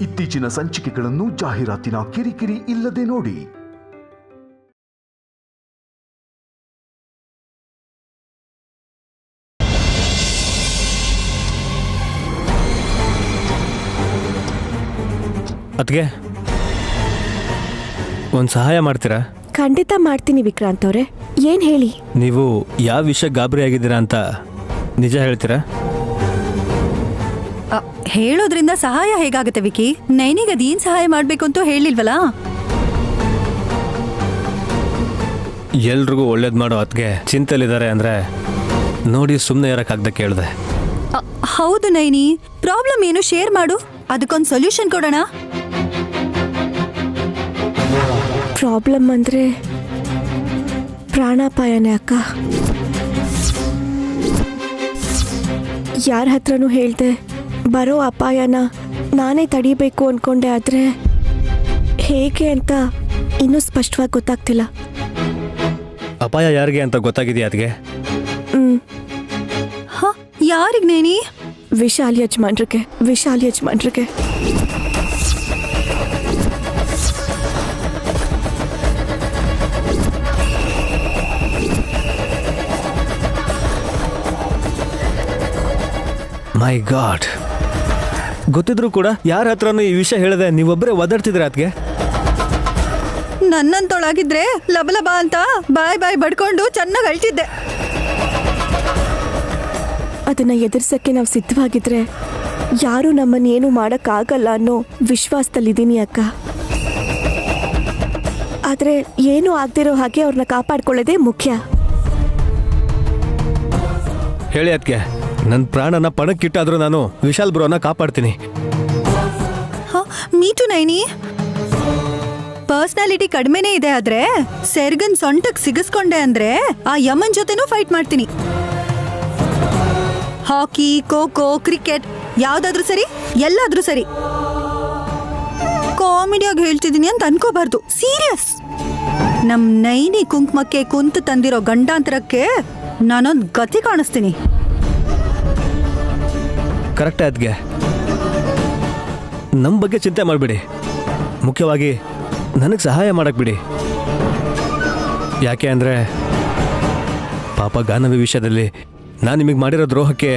ಇತ್ತೀಚಿನ ಸಂಚಿಕೆಗಳನ್ನು ಜಾಹೀರಾತಿನ ಕಿರಿಕಿರಿ ಇಲ್ಲದೆ ನೋಡಿ. ಅದ್ಗೆ ಒಂದು ಸಹಾಯ ಮಾಡ್ತೀರಾ? ಖಂಡಿತ ಮಾಡ್ತೀನಿ ವಿಕ್ರಾಂತ್ ಅವರೇ. ಏನ್ ಹೇಳಿ? ನೀವು ಯಾವ ವಿಷಯ ಗಾಬರಿ ಆಗಿದ್ದೀರಾ ಅಂತ ನಿಜ ಹೇಳ್ತೀರಾ? ಹೇಳೋದ್ರಿಂದ ಸಹಾಯ ಹೇಗಾಗುತ್ತೆ ವಿಕಿ? ನೈನಿಗೆ ಅದೇನ್ ಸಹಾಯ ಮಾಡ್ಬೇಕು ಅಂತ ಹೇಳಿಲ್ವಲ್ಲ. ಎಲ್ರಿಗೂ ಒಳ್ಳೇದು ಮಾಡೋ ಅದ್ಗೆ ಚಿಂತೆಲಿದ್ದಾರೆ ಅಂದ್ರೆ ನೋಡಿ ಸುಮ್ಮನೆ ಇರಕ್ಕಾಗ್ದ ಕೇಳಿದೆ. ಹೌದು ನೈನಿ, ಪ್ರಾಬ್ಲಮ್ ಏನು ಶೇರ್ ಮಾಡು, ಅದಕ್ಕೊಂದು ಸೊಲ್ಯೂಷನ್ ಕೊಡೋಣ. ಪ್ರಾಬ್ಲಮ್ ಅಂದ್ರೆ ಪ್ರಾಣಾಪಾಯನೇ ಅಕ್ಕ. ಯಾರ ಹತ್ರನೂ ಹೇಳ್ದೆ ಬರೋ ಅಪಾಯನ ನಾನೇ ತಡಿಬೇಕು ಅನ್ಕೊಂಡೆ, ಆದ್ರೆ ಹೇಗೆ ಅಂತ ಇನ್ನೂ ಸ್ಪಷ್ಟವಾಗಿ ಗೊತ್ತಾಗ್ತಿಲ್ಲ. ಅಪಾಯ ಯಾರಿಗೆ ಅಂತ ಗೊತ್ತಾಗಿದೆಯಾ ಅದ್ಗೆ? ಯಾರಿಗ್ ನೇನಿ? ವಿಶಾಲ್ ಯಜಮಾನ್ರಿಗೆ. ಮೈ ಗಾಡ್, ಗೊತ್ತಿದ್ರು ಕೂಡ ಯಾರ ಹತ್ರನೂ ಈ ವಿಷಯ ಹೇಳಿದೆ ನೀವೊಬ್ಬರೇ ಒದಾಡ್ತಿದ್ರೆ ಅದ್ಗೆ. ನನ್ನಂತೊಳಗಿದ್ರೆ ಲಬಲಬ ಅಂತ ಬಾಯ್ ಬಡ್ಕೊಂಡು ಚೆನ್ನಾಗಿ ಅಳ್ತಿದ್ದೆ. ಅದನ್ನ ಎದುರಿಸಕ್ಕೆ ನಾವು ಸಿದ್ಧವಾಗಿದ್ರೆ ಯಾರೂ ನಮ್ಮನ್ನೇನು ಮಾಡೋಕ್ಕಾಗಲ್ಲ ಅನ್ನೋ ವಿಶ್ವಾಸದಲ್ಲಿದ್ದೀನಿ ಅಕ್ಕ. ಆದ್ರೆ ಏನೂ ಆಗದಿರೋ ಹಾಗೆ ಅವ್ರನ್ನ ಕಾಪಾಡ್ಕೊಳ್ಳೋದೇ ಮುಖ್ಯ. ಹೇಳಿ ಅದ್ಗೆ, ನನ್ನ ಪ್ರಾಣನ ಪಣಕ್ಕಿಟ್ಟಾದ್ರೂ ನಾನು ವಿಶಾಲ್ ಬ್ರೋನ ಕಾಪಾಡ್ತೀನಿ. ಮೀಟು ನೈನಿ. ಪರ್ಸನಾಲಿಟಿ ಕಡಿಮೆನೇ ಇದೆ, ಆದ್ರೆ ಸೆರ್ಗನ್ ಸೊಂಟಕ್ ಸಿಗಿಸ್ಕೊಂಡೆ ಅಂದ್ರೆ ಆ ಯಮನ್ ಜೊತೆನೂ ಫೈಟ್ ಮಾಡ್ತೀನಿ. ಹಾಕಿ, ಖೋ-ಖೋ, ಕ್ರಿಕೆಟ್ ಯಾವ್ದಾದ್ರೂ ಸರಿ, ಎಲ್ಲಾದ್ರೂ ಸರಿ. ಕಾಮಿಡಿಯಾಗಿ ಹೇಳ್ತಿದ್ದೀನಿ ಅಂತ ಅನ್ಕೋಬಾರ್ದು, ಸೀರಿಯಸ್. ನಮ್ ನೈನಿ ಕುಂಕುಮಕ್ಕೆ ಕುಂತು ತಂದಿರೋ ಗಂಡಾಂತರಕ್ಕೆ ನಾನೊಂದು ಗತಿ ಕಾಣಿಸ್ತೀನಿ. ಕರೆಕ್ಟ್ ಅದ್ಗೆ, ನಮ್ಮ ಬಗ್ಗೆ ಚಿಂತೆ ಮಾಡಬೇಡಿ, ಮುಖ್ಯವಾಗಿ ನನಗೆ ಸಹಾಯ ಮಾಡಕ್ ಬಿಡಿ. ಯಾಕೆ ಅಂದರೆ ಪಾಪ ಗಾನವಿ ವಿಷಯದಲ್ಲಿ ನಾನು ನಿಮಗೆ ಮಾಡಿರೋ ದ್ರೋಹಕ್ಕೆ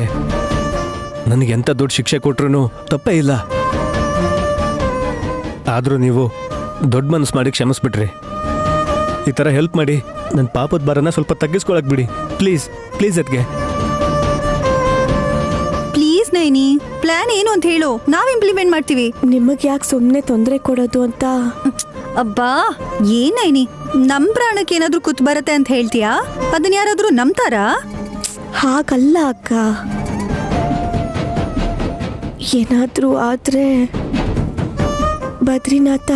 ನನಗೆ ಎಂಥ ದೊಡ್ಡ ಶಿಕ್ಷೆ ಕೊಟ್ರೂ ತಪ್ಪೇ ಇಲ್ಲ. ಆದರೂ ನೀವು ದೊಡ್ಡ ಮನಸ್ಸು ಮಾಡಿ ಕ್ಷಮಿಸ್ಬಿಟ್ರಿ. ಈ ಥರ ಹೆಲ್ಪ್ ಮಾಡಿ ನನ್ನ ಪಾಪದ ಭಾರನ ಸ್ವಲ್ಪ ತಗ್ಗಿಸ್ಕೊಳಕ್ ಬಿಡಿ ಪ್ಲೀಸ್. ಅದ್ಗೆ ಪ್ಲೀಸ್ ನೈನಿ, ಪ್ಲಾನ್ ಏನು ಅಂತ ಹೇಳು, ನಾವ್ ಇಂಪ್ಲಿಮೆಂಟ್ ಮಾಡ್ತೀವಿ. ನಿಮಗೆ ಯಾಕೆ ಸುಮ್ಮನೆ ತೊಂದರೆ ಕೊಡೋದು ಅಂತ. ಅಬ್ಬಾ ಏನ್ ನೈನಿ, ನಮ್ ಪ್ರಾಣಕ್ಕೆ ಏನಾದ್ರೂ ಕುತ್ ಬರತ್ತೆ ಅಂತ ಹೇಳ್ತೀಯಾ? ಅದನ್ನ ಯಾರಾದ್ರೂ ನಂಬ್ತಾರಾ? ಹಾಗಲ್ಲ ಅಕ್ಕ, ಏನಾದ್ರೂ ಆದ್ರೆ ಬದ್ರಿನಾಥ.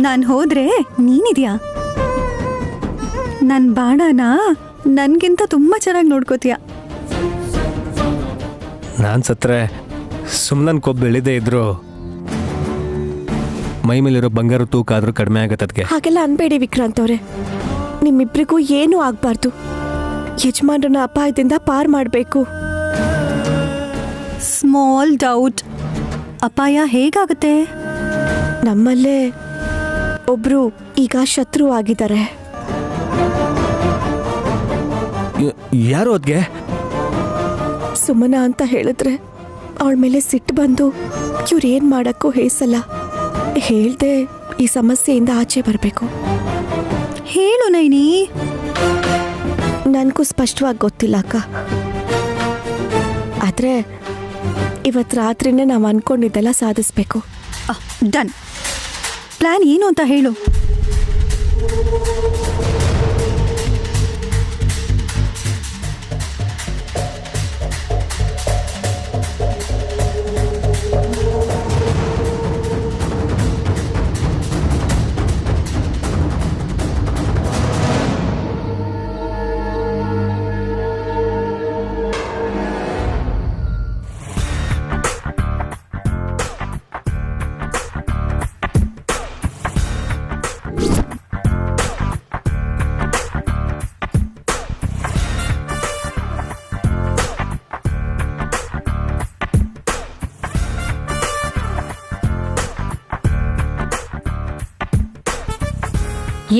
ನಾನ್ ಹೋದ್ರೆ ನೀನಿದ್ಯಾ? ನನ್ ಬಾಣನ ನನ್ಗಿಂತ ತುಂಬಾ ಚೆನ್ನಾಗಿ ನೋಡ್ಕೋತೀಯ. ನಾನು ಸತ್ರೆ ಸುಮ್ಮನೆ ಕೊಬ್ಬು ಬೆಳೆದೇ ಇದ್ರು ಮೈ ಮೇಲಿರೋ ಬಂಗಾರ ತೂಕ ಆದ್ರೂ ಕಡಿಮೆ ಆಗತ್ತೆ. ಅದಕ್ಕೆ ಹಾಗೆಲ್ಲ ಅನ್ಬೇಡಿ ವಿಕ್ರಾಂತ್ ಅವ್ರೆ, ನಿಮ್ಮಿಬ್ರಿಗೂ ಏನೂ ಆಗ್ಬಾರ್ದು. ಯಜಮಾನ್ರನ್ನ ಅಪಾಯದಿಂದ ಪಾರ್ ಮಾಡಬೇಕು. ಸ್ಮಾಲ್ ಡೌಟ್, ಅಪಾಯ ಹೇಗಾಗುತ್ತೆ? ನಮ್ಮಲ್ಲೇ ಒಬ್ರು ಈಗ ಶತ್ರು ಆಗಿದ್ದಾರೆ. ಯಾರು ಅದ್ಗೆ? ಸುಮನ ಅಂತ ಹೇಳಿದ್ರೆ ಅವಳ ಮೇಲೆ ಸಿಟ್ಟು ಬಂದು ಇವ್ರೇನ್ ಮಾಡಕ್ಕೂ ಹೇಸಲ್ಲ. ಹೇಳ್ದೆ ಈ ಸಮಸ್ಯೆಯಿಂದ ಆಚೆ ಬರಬೇಕು. ಹೇಳು ನೈನಿ. ನನಗೂ ಸ್ಪಷ್ಟವಾಗಿ ಗೊತ್ತಿಲ್ಲ ಅಕ್ಕ, ಆದ್ರೆ ಇವತ್ತು ರಾತ್ರಿನೇ ನಾವು ಅನ್ಕೊಂಡಿದ್ದೆಲ್ಲ ಸಾಧಿಸ್ಬೇಕು. ಡನ್. ಪ್ಲಾನ್ ಏನು ಅಂತ ಹೇಳು.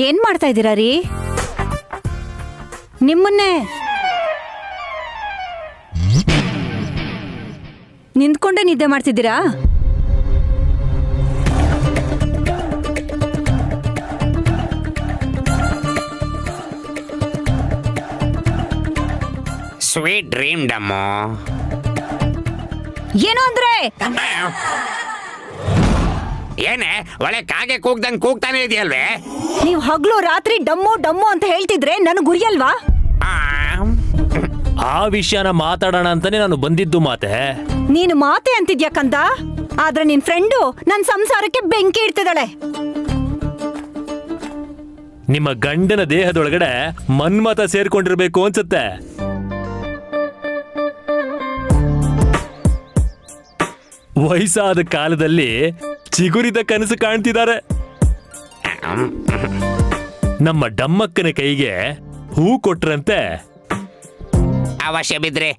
ಏನ್ ಮಾಡ್ತಾ ಇದ್ದೀರಾ ರೀ? ನಿಮ್ಮನ್ನೇ ನಿಂತ್ಕೊಂಡೆ ನಿದ್ದೆ ಮಾಡ್ತಿದ್ದೀರಾ? Sweet dream dumb. ಏನು ಅಂದ್ರೆ? ಏನೇ ಒಳ್ಳೆ ಕಾಗೆ ಕೂಗ್ದಂಗ್ ಕೂಗ್ತಾನೆ ಇದೆಯಲ್ವೇ? ನೀವ್ ಹಗ್ಲು ರಾತ್ರಿ ಡಮ್ಮು ಡಮ್ಮು ಅಂತ ಹೇಳ್ತಿದ್ರೆ ನನಗ್ ಗುರಿಯಲ್ವಾ? ಆ ವಿಷಯನ ಮಾತಾಡೋಣ ಅಂತಾನೆ ನಾನು ಬಂದಿದ್ದು ಮಾತೆ. ನೀನು ಮಾತೆ ಅಂತಿದ್ಯಾ ಕಂದ, ಆದ್ರೆ ನಿನ್ ಫ್ರೆಂಡು ನನ್ ಸಂಸಾರಕ್ಕೆ ಬೆಂಕಿ ಇಡ್ತಿದ್ದಾಳೆ. ನಿಮ್ಮ ಗಂಡನ ದೇಹದೊಳಗಡೆ ಮನ್ಮತ ಸೇರ್ಕೊಂಡಿರ್ಬೇಕು ಅನ್ಸುತ್ತೆ. ವಯಸ್ಸಾದ ಕಾಲದಲ್ಲಿ ಚಿಗುರಿದ ಕನಸು ಕಾಣ್ತಿದ್ದಾರೆ. ನಮ್ಮ ಡಮ್ಮಕ್ಕನ ಕೈಗೆ ಹೂ ಕೊಟ್ರಂತೆ. ಅವಶ್ಯ ಬಿದ್ರೆ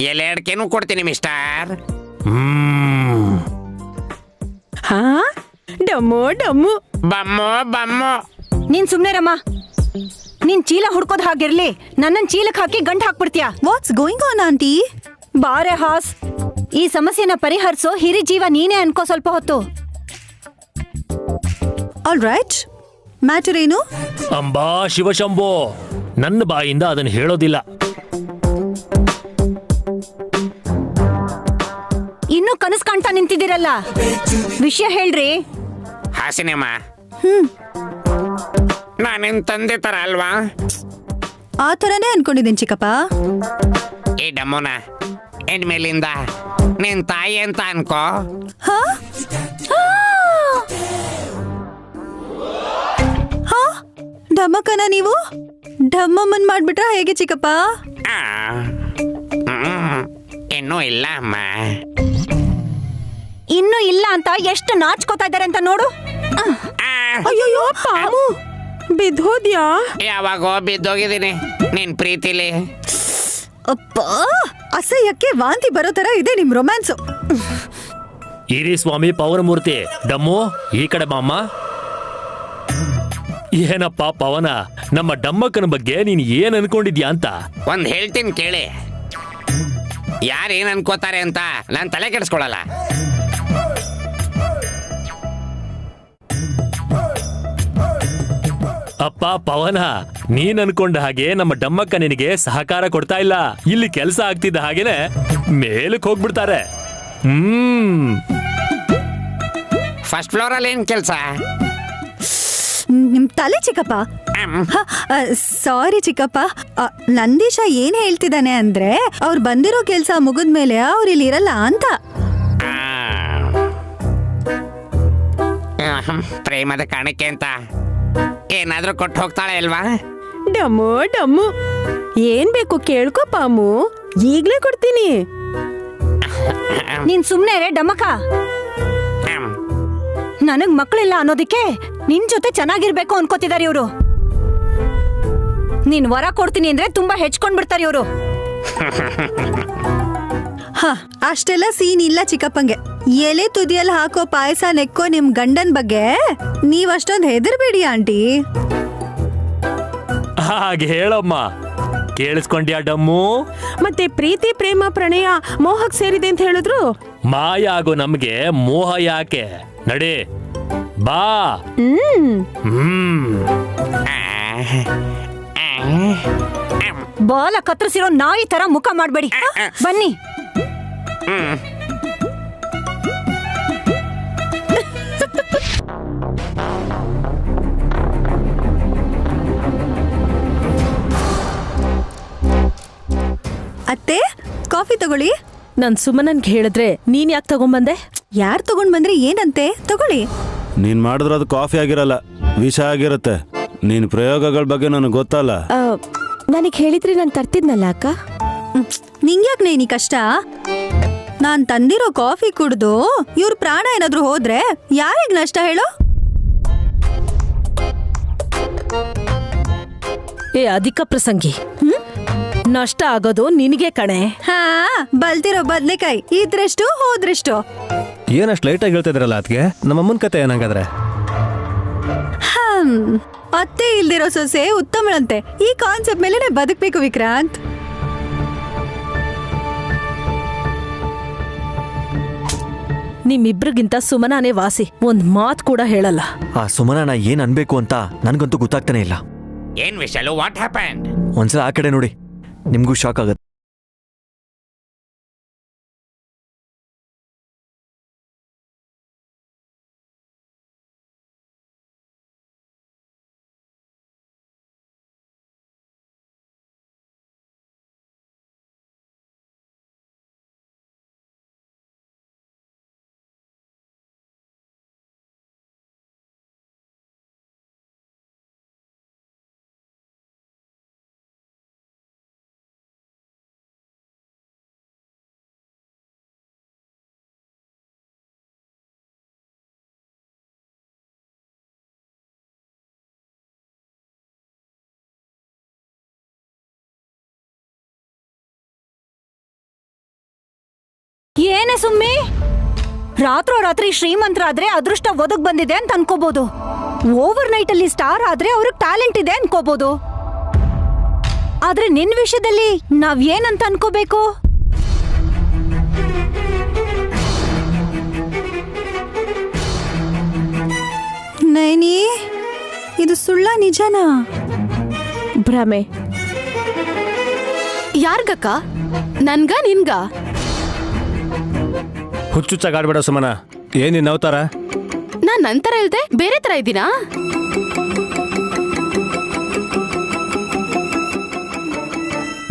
ಎಲೆ ಅಡ್ಕೆನೂ ಕೊಡ್ತೀನಿ ಮಿಸ್ಟರ್. ಹಾ, ಡಮ್ಮು ಡಮ್ಮು. ಬಮ್ಮು ಬಮ್ಮು. ನೀನ್ ಸುಮ್ನೆ ರಮ್ಮ. ನೀನ್ ಚೀಲ ಹುಡ್ಕೋದ್ ಹಾಗಿರ್ಲಿ, ನನ್ನನ್ ಚೀಲಕ್ ಹಾಕಿ ಗಂಟ್ ಹಾಕ್ಬಿಡ್ತೀಯ. What's going on aunty? ಬಾರೆ ಹಾಸ್, ಈ ಸಮಸ್ಯೆನ ಪರಿಹರಿಸೋ ಹಿರಿ ಜೀವ ನೀನೇ ಅನ್ಕೋ ಸ್ವಲ್ಪ ಹೊತ್ತು. ಆಲ್ ರೈಟ್, ಮ್ಯಾಟರ್ ಏನು? ಅಂಬಾ ಶಿವಶಂಭೋ, ನನ್ನ ಬಾಯಿಂದ ಅದನ್ನು ಹೇಳೋದಿಲ್ಲ. ಇನ್ನೂ ಕನಸು ಕಾಣ್ತಾ ನಿಂತಿದ್ದೀರಲ್ಲ, ವಿಷಯ ಹೇಳ್ರಿ. ಹಾಸಿನಮ್ಮ, ನಾನಿನ್ ತಂದೆ ತರ ಅಲ್ವಾ? ಆ ಥರನೇ ಅನ್ಕೊಂಡಿದ್ದೀನಿ ಚಿಕ್ಕಪ್ಪ. ಈ ಡಮ್ಮುನ ಇನ್ಮೇಲಿಂದ ನಿನ್ ತಾಯಿ ಅಂತ ಅನ್ಕೋ. ಹಾ ಹಾ, ಢಮ್ಮಕ್ಕನ ನೀವು ಢಮ್ಮಮ್ಮನ್ ಮಾಡ್ಬಿಟ್ರ ಹೇಗೆ ಚಿಕ್ಕಪ್ಪ? ಆ, ಇನ್ನೂ ಇಲ್ಲ ಅಮ್ಮ. ಇನ್ನೂ ಇಲ್ಲ ಅಂತ ಎಷ್ಟು ನಾಚ್ಕೋತಾ ಇದ್ದಾರೆ ಅಂತ ನೋಡು. ಅಯ್ಯೋ ಪಾಮು, ಬಿದ್ದೋದ್ಯಾ? ಯಾವಾಗೋ ಬಿದ್ದೋಗಿದ್ದೀನಿ ನಿನ್ ಪ್ರೀತಿಲಿ. ಅಪ್ಪ, ಅಸಹ್ಯಕ್ಕೆ ವಾಂತಿ ಬರೋ ತರ ಇದೆ ನಿಮ್ ರೊಮ್ಯಾನ್ಸು. ಇರಿ ಸ್ವಾಮಿ ಪವನಮೂರ್ತಿ, ಡಮ್ಮು ಈ ಕಡೆ ಬಾಮ್ಮ. ಏನಪ್ಪ ಪವನ, ನಮ್ಮ ಡಮ್ಮಕ್ಕನ ಬಗ್ಗೆ ನೀನ್ ಏನ್ ಅನ್ಕೊಂಡಿದ್ಯಾ ಅಂತ? ಒಂದ್ ಹೇಳ್ತೀನಿ ಕೇಳಿ. ಯಾರೇನ್ ಅನ್ಕೋತಾರೆ ಅಂತ ನಾನ್ ತಲೆ ಕೆಡಿಸ್ಕೊಳಲ್ಲ. ಅಪ್ಪ ಪವನ, ನೀನ್ ಅನ್ಕೊಂಡ ಹಾಗೆ ನಮ್ಮ ಡಮ್ಮಕ್ಕ ನಿನಗೆ ಸಹಕಾರ ಕೊಡ್ತಾ ಇಲ್ಲ. ಇಲ್ಲಿ ಕೆಲಸ ಆಗ್ತಿದ್ದ ಹಾಗೇನೆ ಮೇಲಕ್ಕೆ ಹೋಗ್ಬಿಡ್ತಾರೆ. ಫಸ್ಟ್ ಫ್ಲೋರ್ ಅಲ್ಲಿ ಏನ್ ಕೆಲ್ಸ? ನಿಮ್ ತಲೆ ಚಿಕ್ಕಪ್ಪ. ಸಾರಿ ಚಿಕ್ಕಪ್ಪ, ನಂದೀಶ ಏನ್ ಹೇಳ್ತಿದ್ದಾನೆ ಅಂದ್ರೆ ಅವ್ರು ಬಂದಿರೋ ಕೆಲ್ಸ ಮುಗಿದ್ಮೇಲೆ ಅವ್ರು ಇಲ್ಲಿ ಇರಲ್ಲ ಅಂತ. ಪ್ರೇಮದ ಕಾಣಿಕೆ ಅಂತ ಏನಾದ್ರೂ ಕೊಟ್ಟು ಹೋಗ್ತಾಳೆ ಅಲ್ವಾ? ಡಮ್ಮು ಡಮ್ಮು, ಏನ್ ಬೇಕು ಕೇಳ್ಕೊ ಪಾಮು, ಈಗ್ಲೇ ಕೊಡ್ತೀನಿ. ನೀನ್ ಸುಮ್ನೆ ರೇ ಡಮ್ಮಕ್ಕ. ನನಗ್ ಮಕ್ಕಳಿಲ್ಲ ಅನ್ನೋದಕ್ಕೆ ನಿನ್ ಜೊತೆ ಚೆನ್ನಾಗಿರ್ಬೇಕು ಅನ್ಕೋತಿದಾರೆ ಇವ್ರು. ನೀನ್ ವರ ಕೊಡ್ತೀನಿ ಅಂದ್ರೆ ತುಂಬಾ ಹೆಚ್ಕೊಂಡ್ ಬಿಡ್ತಾರೆ ಇವ್ರು. ಹ, ಅಷ್ಟೆಲ್ಲ ಸೀನ್ ಇಲ್ಲ ಚಿಕ್ಕಪ್ಪಂಗೆ. ಎಲೆ ತುದಿಯಲ್ಲಿ ಹಾಕೋ ಪಾಯಸ ನೆಕ್ಕೋ ನಿಮ್ ಗಂಡನ್ ಬಗ್ಗೆ ನೀವ್ ಅಷ್ಟೊಂದ್ ಹೆದರ್ಬೇಡಿ ಆಂಟಿ. ಹಾಗೆ ಹೇಳಮ್ಮ. ಕೇಳಿಸ್ಕೊಂಡ್ಯಾ ಡಮ್ಮು? ಮತ್ತೆ ಪ್ರೀತಿ ಪ್ರೇಮ ಪ್ರಣಯ ಮೋಹಕ್ ಸೇರಿದೆ ಅಂತ ಹೇಳಿದ್ರು. ಮಾಯ ಆಗೋ ನಮ್ಗೆ ಮೋಹ ಯಾಕೆ? ನಡಿ ಬಾ. ಬಾಲ ಕತ್ತರಿಸಿರೋ ನಾಯಿ ತರ ಮುಖ ಮಾಡ್ಬೇಡಿ. ಬನ್ನಿ. ಅತ್ತೆ, ಕಾಫಿ ತಗೊಳ್ಳಿ. ನಾನ್ ಸುಮನನ್ಗೆ ಹೇಳಿದ್ರೆ ನೀನ್ ಯಾಕೆ ತಗೊಂಬಂದೆ? ಯಾರ್ ತಗೊಂಡ್ ಬಂದ್ರೆ ಏನಂತೆ, ತಗೊಳ್ಳಿ. ನೀನ್ ಮಾಡಿದ್ರೆ ಅದು ಕಾಫಿ ಆಗಿರಲ್ಲ, ವಿಷ ಆಗಿರುತ್ತೆ. ನಿನ್ ಪ್ರಯೋಗಗಳ ಬಗ್ಗೆ ನನಗೆ ಗೊತ್ತಲ್ಲ. ನನಗೆ ಹೇಳಿದ್ರೆ ನಾನು ತರ್ತಿದ್ನಲ್ಲ ಅಕ್ಕ. ನಿಂಗ್ಯಾಕ್ ನೇನಿ ಕಷ್ಟ? ನಾನ್ ತಂದಿರೋ ಕಾಫಿ ಕುಡ್ದು ಇವ್ರ ಪ್ರಾಣ ಏನಾದ್ರು ಹೋದ್ರೆ ಯಾರಿಗ್ ನಷ್ಟ ಹೇಳು? ಏ ಅಧಿಕ ಪ್ರಸಂಗಿ, ನಷ್ಟ ಆಗೋದು ನಿನಗೆ ಕಣೆ. ಹಾ, ಬಲ್ತಿರೋ ಬದ್ನೆಕಾಯಿ ಇದ್ರೆಷ್ಟು ಹೋದ್ರೆಷ್ಟು. ಏನಷ್ಟು ಲೈಟ್ ಆಗಿ ಹೇಳ್ತಾ ಇದ್ರಲ್ಲ ಅದಕ್ಕೆ. ನಮ್ಮಮ್ಮನ ಕತೆ ಏನಾಗಾದ್ರೆ? ಅತ್ತೆ ಇಲ್ದಿರೋ ಸೊಸೆ ಉತ್ತಮಳಂತೆ. ಈ ಕಾನ್ಸೆಪ್ಟ್ ಮೇಲೆ ಬದುಕ್ಬೇಕು ವಿಕ್ರಾಂತ್. ನಿಮ್ಮಿಬ್ರಿಗಿಂತ ಸುಮನಾನೇ ವಾಸಿ. ಒಂದ್ ಮಾತ್ ಕೂಡ ಹೇಳಲ್ಲ. ಆ ಸುಮನ ಏನ್ ಅನ್ಬೇಕು ಅಂತ ನನ್ಗಂತೂ ಗೊತ್ತಾಗ್ತಾನೆ ಇಲ್ಲ. ಏನ್ ವಿಶಾಲು, ವಾಟ್ ಹ್ಯಾಪನ್ಡ್? ಒಂದ್ಸಲ ಆ ಕಡೆ ನೋಡಿ, ನಿಮ್ಗೂ ಶಾಕ್ ಆಗತ್ತೆ. ಏನೇ ಸುಮ್ಮಿ, ರಾತ್ರೋರಾತ್ರಿ ಶ್ರೀಮಂತರಾದ್ರೆ ಅದೃಷ್ಟ ಒದಗ್ ಬಂದಿದೆ ಅಂತ ಅನ್ಕೋಬಹುದು. ಓವರ್ ನೈಟ್ ಅಲ್ಲಿ ಸ್ಟಾರ್ ಆದ್ರೆ ಅವ್ರಿಗೆ ಟ್ಯಾಲೆಂಟ್ ಇದೆ ಅನ್ಕೋಬಹುದು. ಆದ್ರೆ ನಿನ್ ವಿಷಯದಲ್ಲಿ ನಾವ್ ಏನಂತ ಅನ್ಕೋಬೇಕು? ನೈನಿ, ಇದು ಸುಳ್ಳ ನಿಜನಾ? ಭ್ರಮೆ. ಯಾರ್ಗಕ್ಕ? ನನ್ಗ ನಿನ್ಗ? ಹುಚ್ಚುಚ್ಚಾಗಾಡ್ಬೇಡ ಸುಮನ. ಏನಿನ್ ಅವತಾರ? ನಾನ್ ನಂತರ ಇಲ್ದೆ ಬೇರೆ ತರ ಇದ್ದೀನಾ?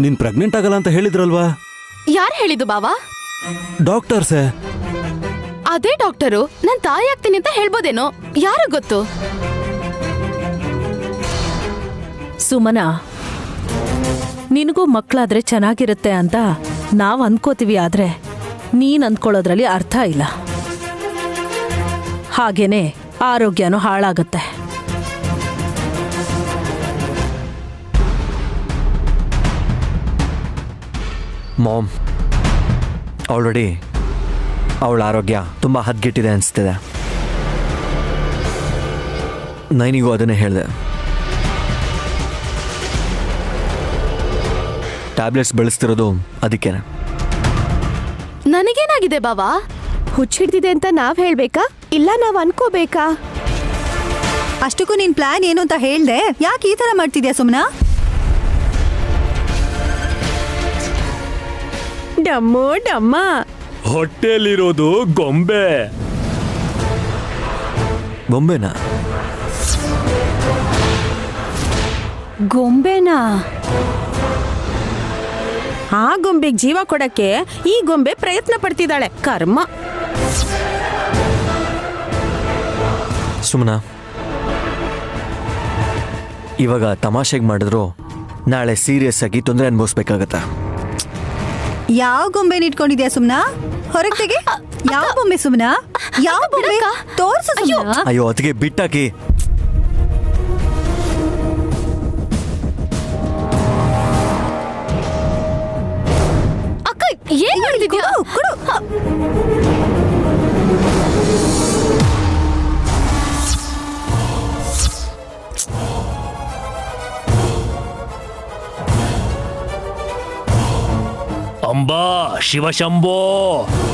ನೀನ್ ಪ್ರೆಗ್ನೆಂಟ್ ಆಗಲ್ಲ ಅಂತ ಹೇಳಿದ್ರಲ್ವಾ? ಯಾರು ಹೇಳಿದ್ದು ಬಾವಾ? ಡಾಕ್ಟರ್ಸೇ. ಅದೇ ಡಾಕ್ಟರು ನಾನ್ ತಾಯಿ ಆಗ್ತೀನಿ ಅಂತ ಹೇಳ್ಬೋದೇನೋ, ಯಾರು ಗೊತ್ತು? ಸುಮನ, ನಿನಗೂ ಮಕ್ಕಳಾದ್ರೆ ಚೆನ್ನಾಗಿರುತ್ತೆ ಅಂತ ನಾವ್ ಅನ್ಕೋತೀವಿ. ಆದ್ರೆ ನೀನ್ ಅಂದ್ಕೊಳ್ಳೋದ್ರಲ್ಲಿ ಅರ್ಥ ಇಲ್ಲ. ಹಾಗೇನೆ ಆರೋಗ್ಯನೂ ಹಾಳಾಗುತ್ತೆ. ಮಾಮ್, ಆಲ್ರೆಡಿ ಅವಳ ಆರೋಗ್ಯ ತುಂಬ ಹದ್ಗೆಟ್ಟಿದೆ ಅನಿಸ್ತಿದೆ. ನೈನಿಗೂ ಅದನ್ನೇ ಹೇಳಿದೆ. ಟ್ಯಾಬ್ಲೆಟ್ಸ್ ಬೆಳೆಸ್ತಿರೋದು ಅದಕ್ಕೇನೆ. ನನಗೇನಾಗಿದೆ ಬಾವಾ? ಹುಚ್ಚಿಡ್ದಿದೆ ಅಂತ ನಾವ್ ಹೇಳ್ಬೇಕಾ ಇಲ್ಲ ನಾವ್ ಅನ್ಕೋಬೇಕಾ? ಅಷ್ಟಕ್ಕೂ ನಿನ್ ಪ್ಲಾನ್ ಏನು ಅಂತ ಹೇಳ್ದೆ. ಯಾಕೆ ಈ ತರ ಮಾಡ್ತಿದ್ಯಾ ಸುಮ್ನಾ? ಡಮ್ಮೋ ಡಮ್ಮ. ಹೊಟ್ಟೆಲಿರೋದು ಗೊಂಬೆ. ಗೊಂಬೆನಾ? ಗೊಂಬೆನಾ? ಆ ಗೊಂಬೆಗೆ ಜೀವ ಕೊಡಕ್ಕೆ ಈ ಗೊಂಬೆ ಪ್ರಯತ್ನ ಪಡ್ತಿದ್ದಾಳೆ. ಕರ್ಮ. ಸುಮನ, ಇವಾಗ ತಮಾಷೆಗೆ ಮಾಡಿದ್ರು ನಾಳೆ ಸೀರಿಯಸ್ ಆಗಿ ತೊಂದರೆ ಅನುಭವಿಸ್ಬೇಕಾಗತ್ತೆ. ಯಾವ ಗೊಂಬೆನ ಇಟ್ಕೊಂಡಿದ್ಯಾ ಸುಮ್ನಾ? ಹೊರಗೆ ತೆಗೆ. ಯಾವ ಬೊಂಬೆ ಸುಮ್ನಾ? ಯಾವ ಬೊಂಬೆ ತೋರ್ಸು ಸುಮ್ನಾ. ಅಯ್ಯೋ, ಅದಕ್ಕೆ ಬಿಟ್ಟಾಕಿ. ಅಕ್ಕ ಏನ್ ಮಾಡ್ತಿದ್ಯಾ? ಅಂಬಾ ಶಿವಶಂಭೋ,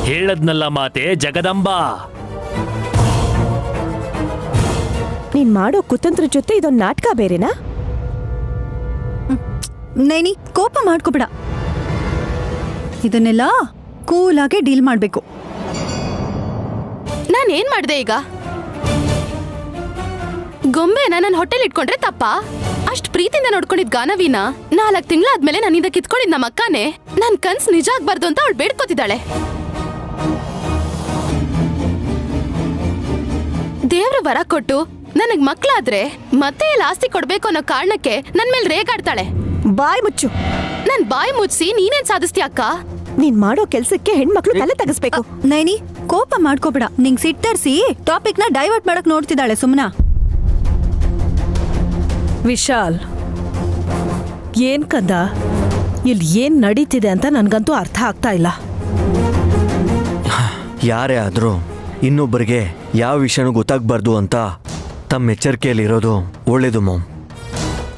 ಹೇಳದ್ನಲ್ಲ ಮಾತೆ ಜಗದಂಬಾ. ನೀನ್ ಮಾಡೋ ಕುತಂತ್ರ ಜೊತೆ ಇದೊಂದು ನಾಟಕ ಬೇರೆನಾ? ನೈನಿ, ಕೋಪ ಮಾಡ್ಕೋಬೇಡ. ಇದನ್ನೆಲ್ಲ ಕೂಲಾಗೆ ಡೀಲ್ ಮಾಡ್ಬೇಕು. ನಾನೇನ್ ಮಾಡ್ದೆ ಈಗ? ಗೊಂಬೆನ ನನ್ನ ಹೊಟ್ಟೆಲ್ ಇಟ್ಕೊಂಡ್ರೆ ತಪ್ಪಾ? ಅಷ್ಟ್ ಪ್ರೀತಿಯಿಂದ ನೋಡ್ಕೊಂಡಿದ್ ಗಾನವಿನ 4 ತಿಂಗಳಾದ್ಮೇಲೆ ನಾನಿಂದ ಕಿತ್ಕೊಂಡಿದ್ ನಮ್ಮ ಅಕ್ಕನೇ ನನ್ ಕನ್ಸ್ ನಿಜ ಆಗ್ಬಾರ್ದು ಅಂತ ಅವಳು ಬೇಡ್ಕೋತಿದ್ದಾಳೆ. ದೇವ್ರ ವರ ಕೊಟ್ಟು ನನಗ್ ಮಕ್ಳಾದ್ರೆ ಮತ್ತೆ ಎಲ್ಲ ಆಸ್ತಿ ಕೊಡ್ಬೇಕು ಅನ್ನೋ ಕಾರಣಕ್ಕೆ ನನ್ ಮೇಲೆ ರೇಗಾಡ್ತಾಳೆ. ಬಾಯ್ ಮುಚ್ಚು. ನನ್ ಬಾಯ್ ಮುಚ್ಚಿಸಿ ನೀನೇನ್ ಸಾಧಿಸ್ತೀಯ ಅಕ್ಕ? ನೀನ್ ಮಾಡೋ ಕೆಲ್ಸಕ್ಕೆ ಹೆಣ್ಮಕ್ಳು ತಲೆ ತಗಸ್ಬೇಕು. ನೈನಿ, ಕೋಪ ಮಾಡ್ಕೋಬೇಡ. ನಿಂಗ್ ಸಿಟ್ಟರ್ಸಿ ಟಾಪಿಕ್ ನ ಡೈವರ್ಟ್ ಮಾಡಕ್ ನೋಡ್ತಿದ್ದಾಳೆ ಸುಮ್ನಾ. ವಿಶಾಲ್, ಏನ್ ಕಂದ, ಇಲ್ಲಿ ಏನ್ ನಡೀತಿದೆ ಅಂತ ನನ್ಗಂತೂ ಅರ್ಥ ಆಗ್ತಾ ಇಲ್ಲ. ಯಾರೇ ಆದರೂ ಇನ್ನೊಬ್ಬರಿಗೆ ಯಾವ ವಿಷಯನೂ ಗೊತ್ತಾಗಬಾರ್ದು ಅಂತ ತಮ್ಮ ಎಚ್ಚರಿಕೆಯಲ್ಲಿರೋದು ಒಳ್ಳೇದು ಮಾಮ್.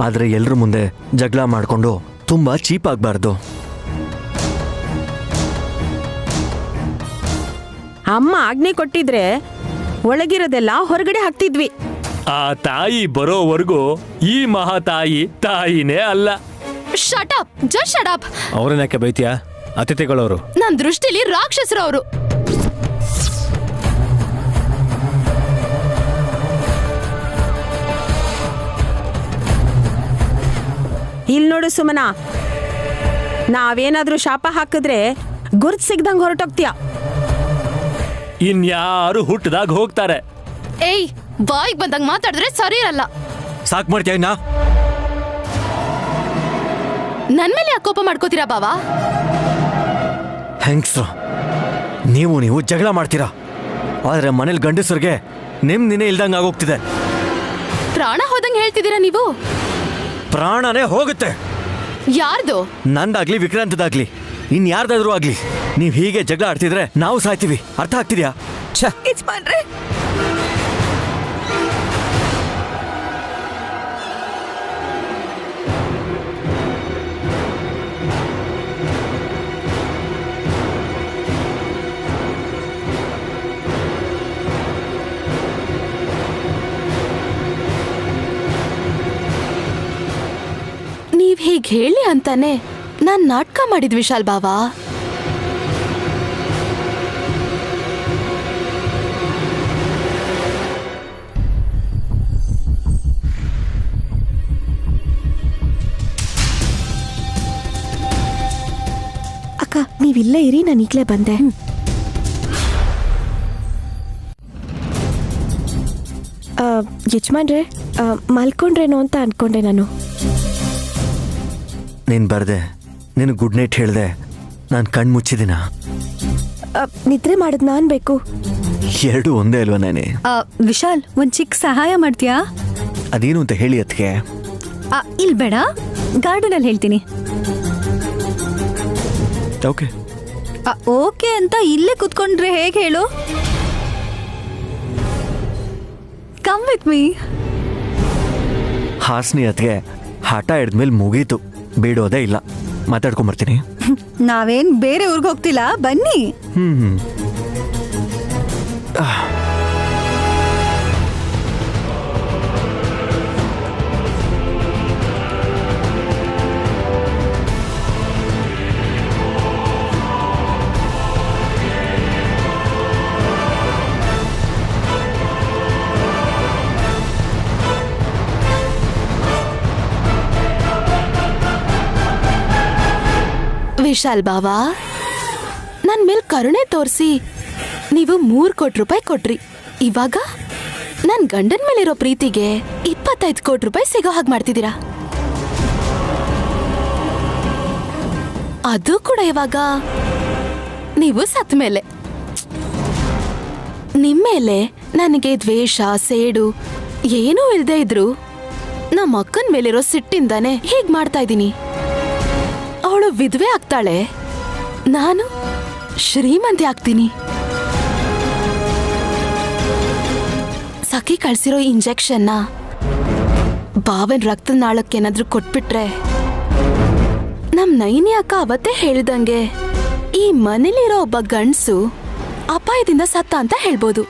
ಆದರೆ ಎಲ್ಲರ ಮುಂದೆ ಜಗಳ ಮಾಡಿಕೊಂಡು ತುಂಬ ಚೀಪ್ ಆಗಬಾರ್ದು. ಅಮ್ಮ ಆಜ್ಞೆ ಕೊಟ್ಟಿದ್ರೆ ಒಳಗಿರೋದೆಲ್ಲ ಹೊರಗಡೆ ಹಾಕ್ತಿದ್ವಿ. ಆ ತಾಯಿ ಬರೋವರೆಗೂ ಈ ಮಹಾತಾಯಿ ತಾಯಿನೇ ಅಲ್ಲ. Shut up, just shut up. ಅವ್ರನ್ಯಾಕೆ ಬೈತೀಯಾ? ಅತಿಥಿಗಳವರು ನನ್ ದೃಷ್ಟಿಲಿ ರಾಕ್ಷಸರು ಅವರು. ಇಲ್ಲಿ ನೋಡು ಸುಮನಾ, ನಾವೇನಾದ್ರೂ ಶಾಪ ಹಾಕಿದ್ರೆ ಗುರ್ತ್ ಸಿಗ್ದಂಗ್ ಹೊರಟೋಗ್ತೀಯ. ಇನ್ಯಾರು ಹುಟ್ಟದಾಗ ಹೋಗ್ತಾರೆ. ಏಯ್, ಬಾಯಿಗೆ ಬಂದಾಗ ಮಾತಾಡಿದ್ರೆ ಸರಿ ಇರಲ್ಲ. ಸಾಕು ಮಾಡ್ತೀಯ ನಾ? ನನ್ ಮೇಲೆ ಯಾಕೆ ಕೋಪ ಮಾಡ್ಕೋತೀರಾ ಬಾವಾ? ಹೆಂಗ್ಸ್ರು, ನೀವು ಜಗಳ ಮಾಡ್ತೀರಾ, ಆದರೆ ಮನೇಲಿ ಗಂಡಸರಿಗೆ ನಿನ್ನೆ ಇಲ್ದಂಗೆ ಆಗೋಗ್ತಿದೆ. ಪ್ರಾಣ ಹೋದಂಗೆ ಹೇಳ್ತಿದ್ದೀರಾ ನೀವು? ಪ್ರಾಣನೇ ಹೋಗುತ್ತೆ. ಯಾರ್ದು? ನಂದಾಗ್ಲಿ ವಿಕ್ರಾಂತದಾಗ್ಲಿ ಇನ್ಯಾರ್ದಾದ್ರೂ ಆಗ್ಲಿ. ನೀವು ಹೀಗೆ ಜಗಳ ಆಡ್ತಿದ್ರೆ ನಾವು ಸಾಯ್ತೀವಿ. ಅರ್ಥ ಆಗ್ತಿದ್ಯಾ? ಯಜಮಾನ್ರೆ, ನೀವ್ ಹೀಗ್ ಹೇಳಿ ಅಂತಾನೆ ನಾನ್ ನಾಟಕ ಮಾಡಿದ್ ವಿಶಾಲ್ ಬಾವಾ. ಅಕ್ಕ ನೀವಿಲ್ಲೇ ಇರಿ, ನಾನು ಈಗಲೇ ಬಂದೆ. ಯಜಮಾನ್ರೆ, ಮಲ್ಕೊಂಡ್ರೇನೋ ಅಂತ ಅನ್ಕೊಂಡೆ ನಾನು. ನೀನು ಬರ್ದೆ, ನೀನು ಗುಡ್ ನೈಟ್ ಹೇಳ್ದೆ, ನಾನು ಕಣ್ಣು ಮುಚ್ಚಿದಿನ. ನಿದ್ರೆ ಮಾಡೋದು ನಾನು ಬೇಕು. ಎರಡು ಒಂದೇ ಅಲ್ವಾ ನಾನೇ? ವಿಶಾಲ್, ಒಂದ್ ಚಿಕ್ಕ ಸಹಾಯ ಮಾಡ್ತೀಯಾ? ಅದೇನು ಅಂತ ಹೇಳಿ ಅದಕ್ಕೆ. ಇಲ್ಲಿ ಬೇಡ, ಗಾರ್ಡನ್ ಅಲ್ಲಿ ಹೇಳ್ತೀನಿ. ಓಕೆ ಓಕೆ ಅಂತ ಇಲ್ಲೇ ಕುತ್ಕೊಂಡ್ರೆ ಹೇಗೆ ಹೇಳು? Come with me. ಹಾಸ್ನಿ ಅತ್ಗೆ ಹಠ ಹಿಡ್ದ್ಮೇಲೆ ಮುಗೀತು, ಬೇಡೋದೇ ಇಲ್ಲ. ಮಾತಾಡ್ಕೊಂಬರ್ತೀನಿ. ನಾವೇನ್ ಬೇರೆ ಊರ್ಗ್ ಹೋಗ್ತಿಲ್ಲ, ಬನ್ನಿ. ವಿಶಾಲ್ ಬಾವಾ, ನನ್ ಮೇಲ್ ಕರುಣೆ ತೋರಿಸಿ ನೀವು 3 ಕೋಟಿ ರೂಪಾಯಿ ಕೊಟ್ರಿ. ಇವಾಗ ನನ್ ಗಂಡನ್ ಮೇಲಿರೋ ಪ್ರೀತಿಗೆ 25 ಕೋಟಿ ರೂಪಾಯಿ ಸಿಗೋ ಹಾಗೆ ಮಾಡ್ತಿದ್ದೀರಾ. ಅದು ಕೂಡ ಇವಾಗ ನೀವು ಸತ್ ಮೇಲೆ. ನಿಮ್ಮೇಲೆ ನನಗೆ ದ್ವೇಷ, ಸೇಡು ಏನೂ ಇಲ್ದೇ ಇದ್ರು ನಮ್ಮ ಅಕ್ಕನ ಮೇಲಿರೋ ಸಿಟ್ಟಿಂದಾನೆ ಹೀಗ್ ಮಾಡ್ತಾ ಇದ್ದೀನಿ. ಅವಳು ವಿಧವೆ ಆಗ್ತಾಳೆ, ನಾನು ಶ್ರೀಮಂತಿ ಆಗ್ತೀನಿ. ಸಖಿ ಕಳ್ಸಿರೋ ಇಂಜೆಕ್ಷನ್ನ ಬಾವನ್ ರಕ್ತದ ನಾಳಕ್ಕೇನಾದ್ರೂ ಕೊಟ್ಬಿಟ್ರೆ, ನಮ್ ನೈನಿ ಅಕ್ಕ ಅವತ್ತೇ ಹೇಳಿದಂಗೆ ಈ ಮನೇಲಿರೋ ಒಬ್ಬ ಗಂಡ್ಸು ಅಪಾಯದಿಂದ ಸತ್ತ ಅಂತ ಹೇಳ್ಬೋದು.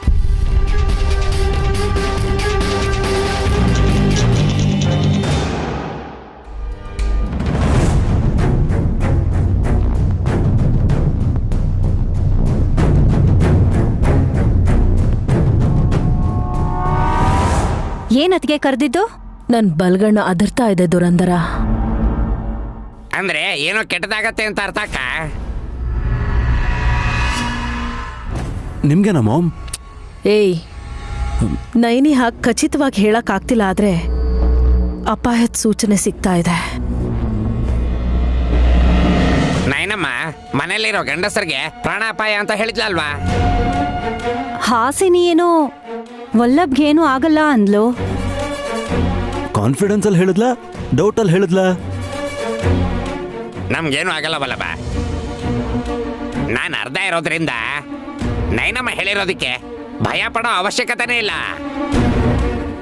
ಏನತ್ಗೆ ಕರೆದಿದ್ದು? ನನ್ ಬಲ್ಗಣ್ಣ ಅದರ್ತಾ ಇದೆ ದುರಂದರ. ಅಂದ್ರೆ ಏನೋ ಕೆಟ್ಟದಾಗತ್ತೆ ಅಂತ ಅರ್ಥ ಅಕ್ಕ. ನಿಮ್ಗೆನಾ ಮಾಮ್? ಏಯ್, ನೈನಿ ಹಾಗೆ ಖಚಿತವಾಗಿ ಹೇಳಕ್ ಆಗ್ತಿಲ್ಲ, ಆದ್ರೆ ಅಪಾಯದ ಸೂಚನೆ ಸಿಗ್ತಾ ಇದೆ. ನೈನಮ್ಮ ಮನೇಲಿರೋ ಗಂಡಸರಿಗೆ ಪ್ರಾಣಾಪಾಯ ಅಂತ ಹೇಳಿದ್ಲಲ್ವಾ? ಹಾಸಿನಿ ಏನೋ ವಲ್ಲಭ್ಗೇನು ಆಗಲ್ಲ ಅಂದ್ಲು. ಕಾನ್ಫಿಡೆನ್ಸ್ ಅಲ್ಲಿ ಹೇಳಿದ್ಲಾ, ಡೌಟ್ ಅಲ್ಲಿ ಹೇಳಿದ್ಲಾ? ನಮ್ಗೇನು ಆಗಲ್ಲ ವಲ್ಲಭ. ನಾನು ಅರ್ಧ ಇರೋದ್ರಿಂದ ನೈನಮ್ಮ ಹೇಳಿರೋದಕ್ಕೆ ಭಯ ಪಡೋ ಅವಶ್ಯಕತೆನೇ ಇಲ್ಲ.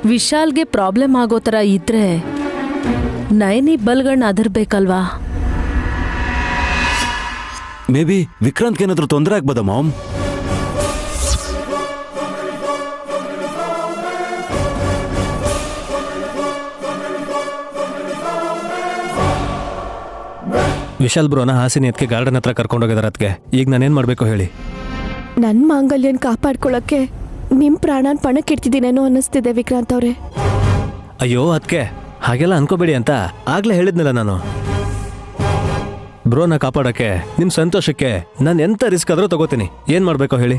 ವಿಶಾಲ್ಗೆ ಪ್ರಾಬ್ಲಮ್ ಆಗೋ ಥರ ಇದ್ರೆ ನೈನಿ ಬಲ್ಗಣ್ಣ ಅದರ್ಬೇಕಲ್ವಾ? ಮೇ ಬಿ ವಿಕ್ರಾಂತ್ಗೆ ಏನಾದ್ರೂ ತೊಂದರೆ ಆಗ್ಬೋದಾ ಮಾಮ್? ವಿಶಾಲ್ ಬ್ರೋನ ಹಾಸಿನಿ ಅದಕ್ಕೆ ಗಾರ್ಡನ್ ಹತ್ರ ಕರ್ಕೊಂಡೋಗಿದಾರೆ ಅದಕ್ಕೆ. ಈಗ ನಾನೇನ್ ಮಾಡ್ಬೇಕು ಹೇಳಿ? ನನ್ನ ಮಾಂಗಲ್ಯನ್ ಕಾಪಾಡ್ಕೊಳ್ಳೋಕ್ಕೆ ನಿಮ್ ಪ್ರಾಣನ್ ಪಣಕ್ಕಿಡ್ತಿದ್ದೀನೇನೋ ಅನ್ನಿಸ್ತಿದೆ ವಿಕ್ರಾಂತ್ ಅವ್ರೆ. ಅಯ್ಯೋ ಅದಕ್ಕೆ ಹಾಗೆಲ್ಲ ಅನ್ಕೋಬೇಡಿ ಅಂತ ಆಗ್ಲೇ ಹೇಳಿದ್ನಲ್ಲ ನಾನು. ಬ್ರೋನ ಕಾಪಾಡೋಕ್ಕೆ ನಿಮ್ ಸಂತೋಷಕ್ಕೆ ನಾನು ಎಂತ ರಿಸ್ಕ್ ಆದ್ರೂ ತಗೋತೀನಿ. ಏನ್ ಮಾಡ್ಬೇಕು ಹೇಳಿ?